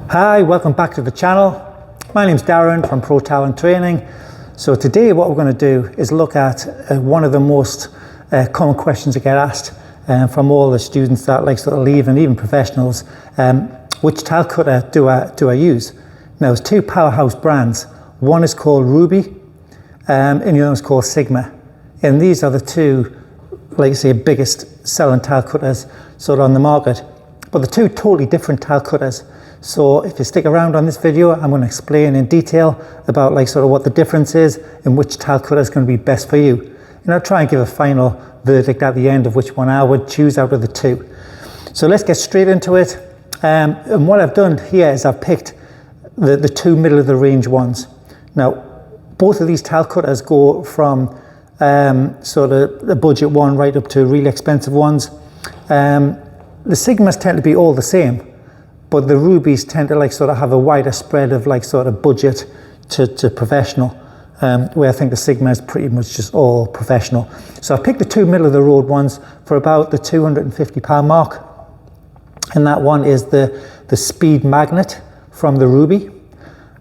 Hi, welcome back to the channel. My name's Darren from Pro Talent Training. So today what we're going to do is look at one of the most common questions I get asked from all the students that like sort of leave and even professionals. Which tile cutter do I use? Now there's two powerhouse brands. One is called Rubi and the other is called Sigma. And these are the two, like I say, biggest selling tile cutters sort of on the market. But they're two totally different tile cutters. So if you stick around on this video, I'm going to explain in detail about like sort of what the difference is and which tile cutter is going to be best for you. And I'll try and give a final verdict at the end of which one I would choose out of the two. So let's get straight into it. And what I've done here is I've picked the two middle of the range ones. Now, both of these tile cutters go from sort of the budget one right up to really expensive ones. The Sigmas tend to be all the same, but the Rubis tend to like sort of have a wider spread of like sort of budget to professional, where I think the Sigma is pretty much just all professional. So I picked the two middle of the road ones for about the £250 mark. And that one is the Speed Magnet from the Rubi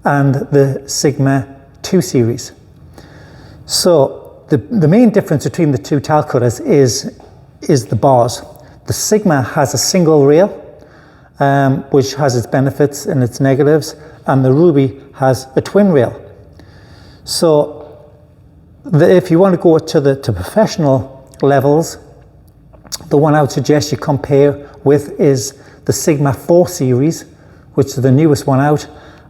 and the Sigma 2 series. So the main difference between the two tile cutters is the bars. The Sigma has a single rail, which has its benefits and its negatives, and the Rubi has a twin rail. So if you want to go to professional levels, the one I would suggest you compare with is the Sigma 4 series, which is the newest one out,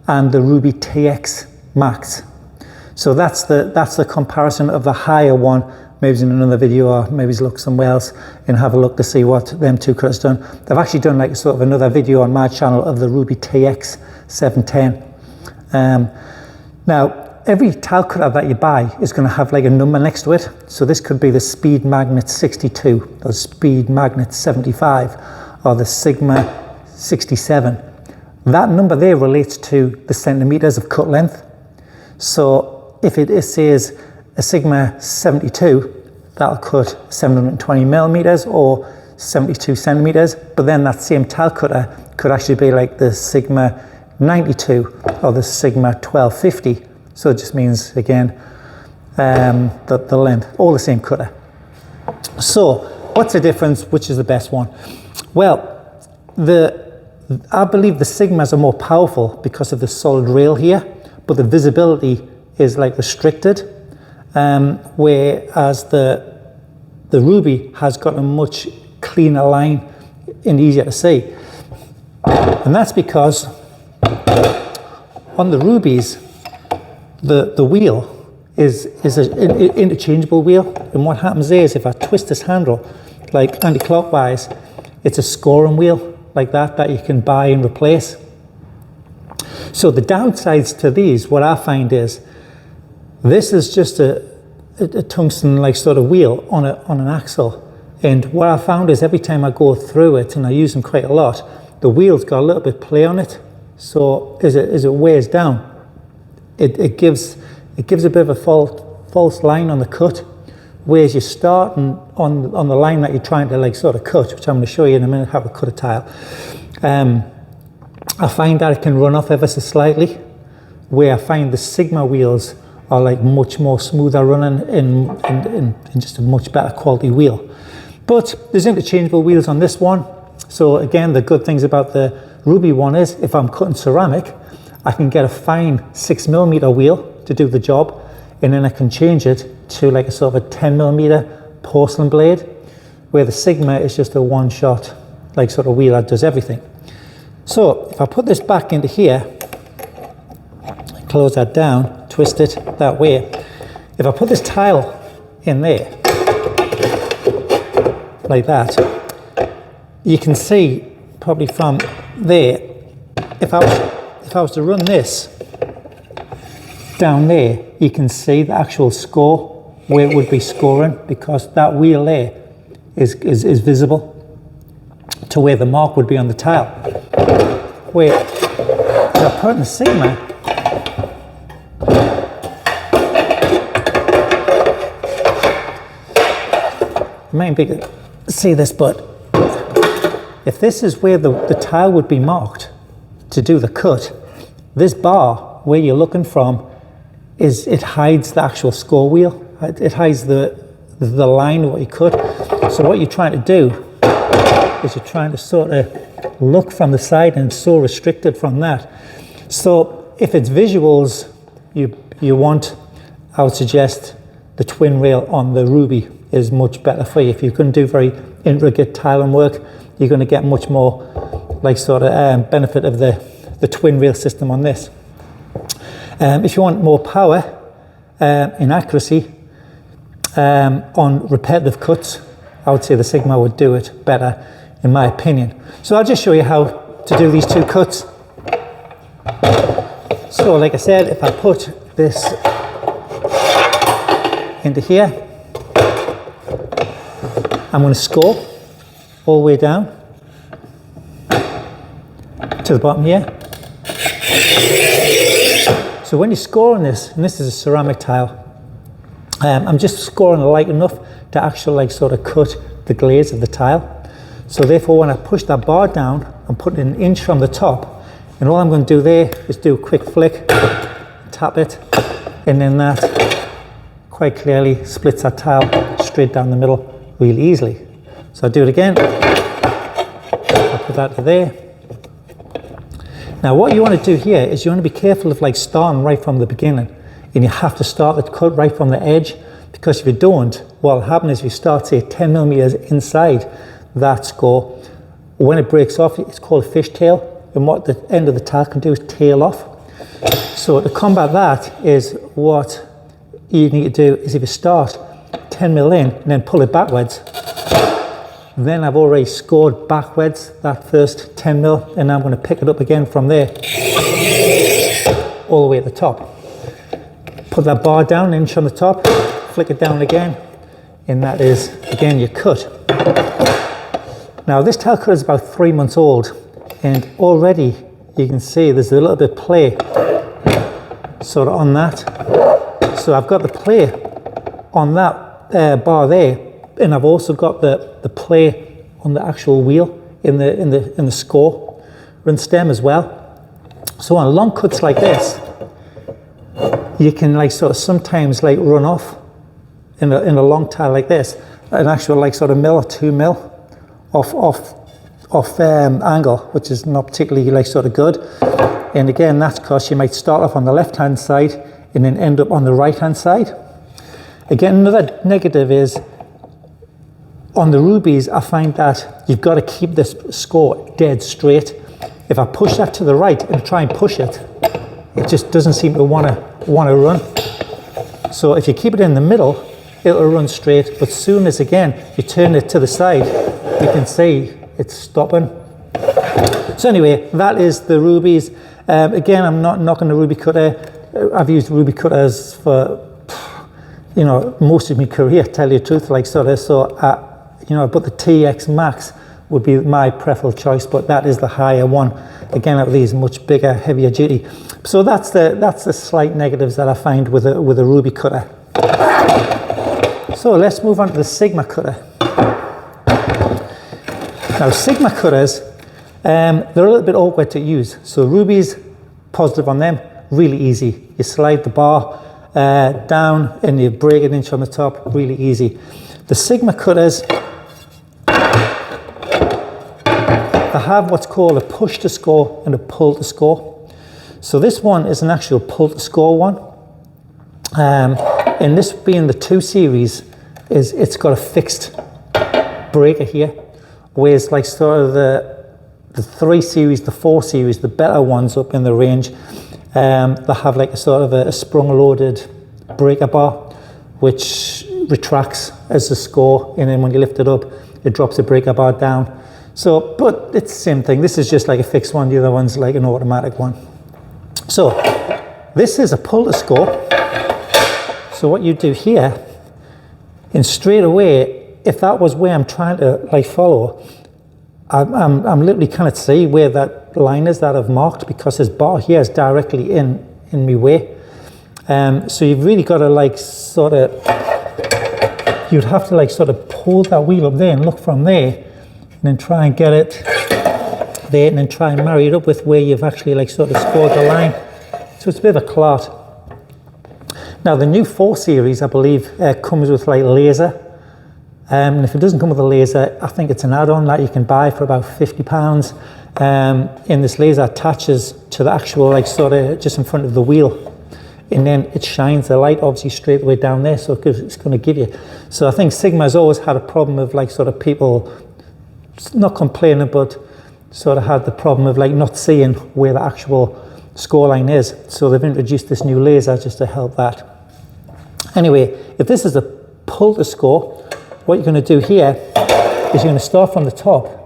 and the Rubi TX Max. So that's the comparison of the higher one. Maybe in another video, or maybe look somewhere else and have a look to see what them two cutters done. They've actually done like sort of another video on my channel of the Rubi TX 710. Now, every tile cutter that you buy is going to have like a number next to it. So this could be the Speed Magnet 62, or Speed Magnet 75, or the Sigma 67. That number there relates to the centimeters of cut length. So if it says a Sigma 72, that'll cut 720 millimeters or 72 centimeters, but then that same tile cutter could actually be like the Sigma 92 or the Sigma 1250. So it just means, again, the length, all the same cutter. So what's the difference? Which is the best one? Well, I believe the Sigmas are more powerful because of the solid rail here, but the visibility is like restricted. Whereas the Rubi has got a much cleaner line and easier to see. And that's because on the Rubis, the wheel is an interchangeable wheel. And what happens there is if I twist this handle like anti-clockwise, it's a scoring wheel like that you can buy and replace. So the downsides to these, what I find is, this is just a tungsten like sort of wheel on an axle, and what I found is every time I go through it, and I use them quite a lot, the wheel's got a little bit play on it. So as it wears down, it gives a bit of a false line on the cut. Whereas you're starting on the line that you're trying to like sort of cut, which I'm going to show you in a minute how to cut a tile. I find that it can run off ever so slightly, where I find the Sigma wheels are like much more smoother running and just a much better quality wheel. But there's interchangeable wheels on this one. So again, the good things about the Rubi one is if I'm cutting ceramic, I can get a fine 6mm wheel to do the job, and then I can change it to like a sort of a 10mm porcelain blade, where the Sigma is just a one-shot like sort of wheel that does everything. So if I put this back into here, close that down, twist it that way. If I put this tile in there, like that, you can see probably from there, if I was to run this down there, you can see the actual score, where it would be scoring, because that wheel there is visible to where the mark would be on the tile. Where if I put in the Sigma, you might be able to see this, but if this is where the tile would be marked, to do the cut, this bar where you're looking from it hides the actual score wheel. It hides the line of what you cut. So what you're trying to do is you're trying to sort of look from the side, and it's so restricted from that. So if it's visuals you want, I would suggest the twin rail on the Ruby is much better for you. If you're going to do very intricate tiling work, you're going to get much more like sort of benefit of the twin rail system on this. If you want more power in accuracy on repetitive cuts, I would say the Sigma would do it better in my opinion. So I'll just show you how to do these two cuts. So like I said, if I put this into here, I'm going to score all the way down to the bottom here. So when you score on this, and this is a ceramic tile, I'm just scoring light enough to actually like sort of cut the glaze of the tile. So therefore when I push that bar down, I'm putting an inch from the top, and all I'm going to do there is do a quick flick, tap it, and then that quite clearly splits that tile straight down the middle really easily. So I do it again, I'll put that to there. Now what you want to do here is you want to be careful of like starting right from the beginning, and you have to start the cut right from the edge, because if you don't, what will happen is if you start say 10 millimeters inside that score, when it breaks off, it's called a fishtail, and what the end of the tile can do is tail off. So to combat that is what you need to do is if you start 10 mil in and then pull it backwards, then I've already scored backwards that first 10 mil, and I'm going to pick it up again from there all the way at the top. Put that bar down, an inch on the top, flick it down again, and that is again your cut. Now this tile cut is about 3 months old, and already you can see there's a little bit of play sort of on that. So I've got the play on that bar there, and I've also got the play on the actual wheel in the score run stem as well. So on long cuts like this, you can like sort of sometimes like run off in a long tile like this, an actual like sort of mil or 2 mil off angle, which is not particularly like sort of good. And again, that's because you might start off on the left hand side and then end up on the right hand side. Again, another negative is on the Rubies, I find that you've got to keep this score dead straight. If I push that to the right and try and push it, it just doesn't seem to want to run. So if you keep it in the middle, it'll run straight, but soon as again you turn it to the side, you can see it's stopping. So anyway, that is the Rubies. Again, I'm not knocking the Ruby cutter. I've used Ruby cutters for most of my career, tell you the truth, like sort of. So but the TX Max would be my preferred choice, but that is the higher one. Again, out of these, much bigger, heavier duty. So that's the slight negatives that I find with a Ruby cutter. So let's move on to the Sigma cutter. Now Sigma cutters, they're a little bit awkward to use. So Rubies, positive on them, really easy. You slide the bar down and you break an inch on the top, really easy. The Sigma cutters, they have what's called a push to score and a pull to score. So this one is an actual pull to score one. And this being the 2 series, it's got a fixed breaker here, whereas like sort of the 3 series, the 4 series, the better ones up in the range, they have like a sort of a sprung loaded breaker bar, which retracts as the score, and then when you lift it up, it drops the breaker bar down. So, but it's the same thing. This is just like a fixed one, the other one's like an automatic one. So this is a pull to score. So what you do here, and straight away, if that was where I'm trying to like follow, I'm literally can't see where that line is that I've marked, because this bar here is directly in my way. So you've really got to like sort of, you'd have to like sort of pull that wheel up there and look from there, and then try and get it there and then try and marry it up with where you've actually like sort of scored the line. So it's a bit of a clot. Now the new 4 series, I believe, comes with like laser. And if it doesn't come with a laser, I think it's an add-on that you can buy for about £50. And this laser attaches to the actual like sort of just in front of the wheel. And then it shines the light obviously straight away down there, so it's going to give you. So I think Sigma's always had a problem of like sort of people not complaining, but sort of had the problem of like not seeing where the actual score line is. So they've introduced this new laser just to help that. Anyway, if this is a pull to score, what you're going to do here is you're going to start from the top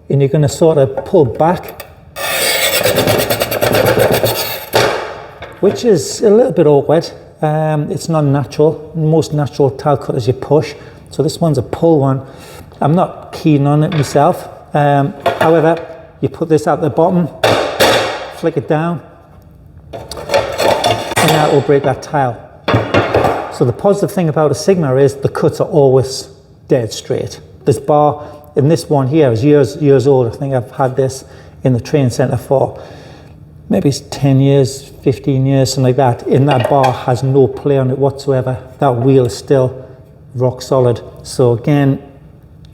and you're going to sort of pull back, which is a little bit awkward. It's not natural. Most natural tile cutters you push. So this one's a pull one. I'm not keen on it myself. However, you put this at the bottom, flick it down, and that will break that tile. So the positive thing about a Sigma is the cuts are always dead straight. This bar in this one here is years old. I think I've had this in the training center for maybe it's 10 years, 15 years, something like that. And that bar has no play on it whatsoever. That wheel is still rock solid. So again,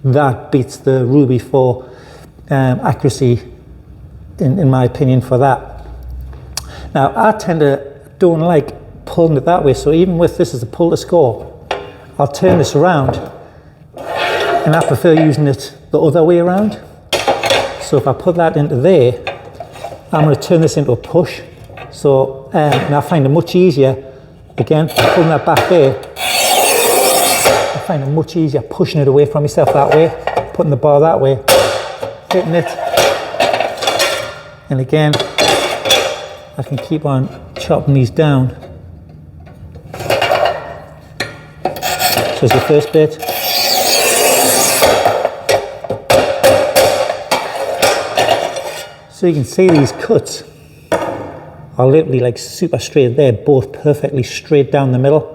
that beats the Rubi for accuracy, in my opinion, for that. Now, I don't like pulling it that way. So even with this as a pull to score, I'll turn this around and I prefer using it the other way around. So if I put that into there, I'm going to turn this into a push. So and I find it much easier, again, pulling that back there, I find it much easier pushing it away from myself that way, putting the bar that way, hitting it, and again, I can keep on chopping these down. So there's the first bit. So you can see these cuts are literally like super straight. They're both perfectly straight down the middle.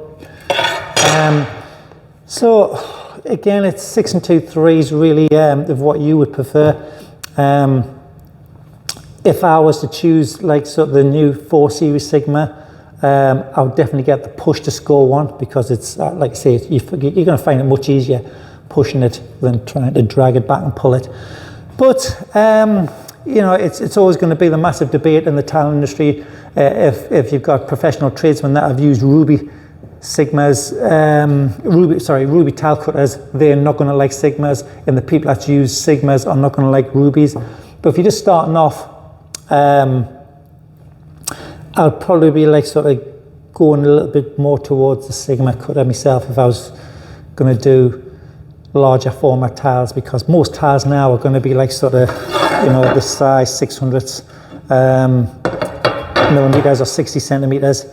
So again, it's 6 and 2 3s really of what you would prefer. If I was to choose like sort of the new 4 series Sigma, I would definitely get the push to score one, because it's like I say, you're going to find it much easier pushing it than trying to drag it back and pull it. But you know, it's always going to be the massive debate in the tile industry. If you've got professional tradesmen that have used Rubi Sigmas, Rubi tile cutters, they're not going to like Sigmas, and the people that use Sigmas are not going to like Rubis. But if you're just starting off, I'd probably be like sort of going a little bit more towards the Sigma cutter myself if I was going to do larger format tiles, because most tiles now are going to be like sort of, you know, the size 600 millimeters or 60 centimeters.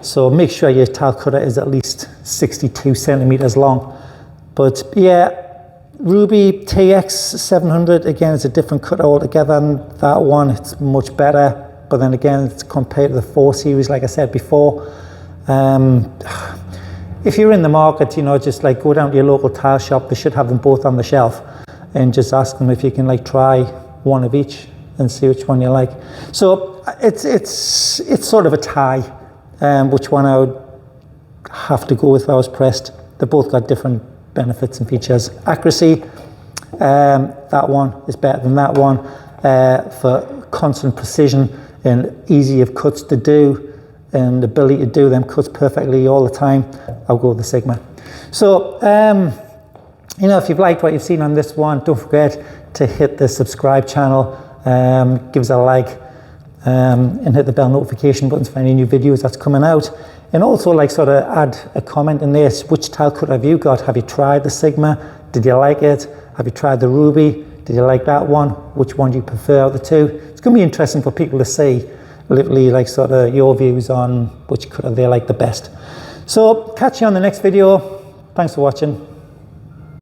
So make sure your tile cutter is at least 62 centimeters long. But yeah, Rubi TX 700, again, it's a different cutter altogether, and that one, it's much better. But then again, it's compared to the 4 series, like I said before. If you're in the market, you know, just like go down to your local tile shop. They should have them both on the shelf, and just ask them if you can like try one of each and see which one you like. So it's sort of a tie, which one I would have to go with if I was pressed. They both got different benefits and features. Accuracy, that one is better than that one for constant precision and easy of cuts to do, and the ability to do them cuts perfectly all the time. I'll go with the Sigma. So you know, if you've liked what you've seen on this one, don't forget to hit the subscribe channel, give us a like, and hit the bell notification buttons for any new videos that's coming out. And also like sort of add a comment in there. Which tile cutter have you got? Have you tried the Sigma? Did you like it? Have you tried the Rubi? Did you like that one? Which one do you prefer out of the two? It's going to be interesting for people to see, literally like sort of your views on which cutter they like the best. So catch you on the next video. Thanks for watching.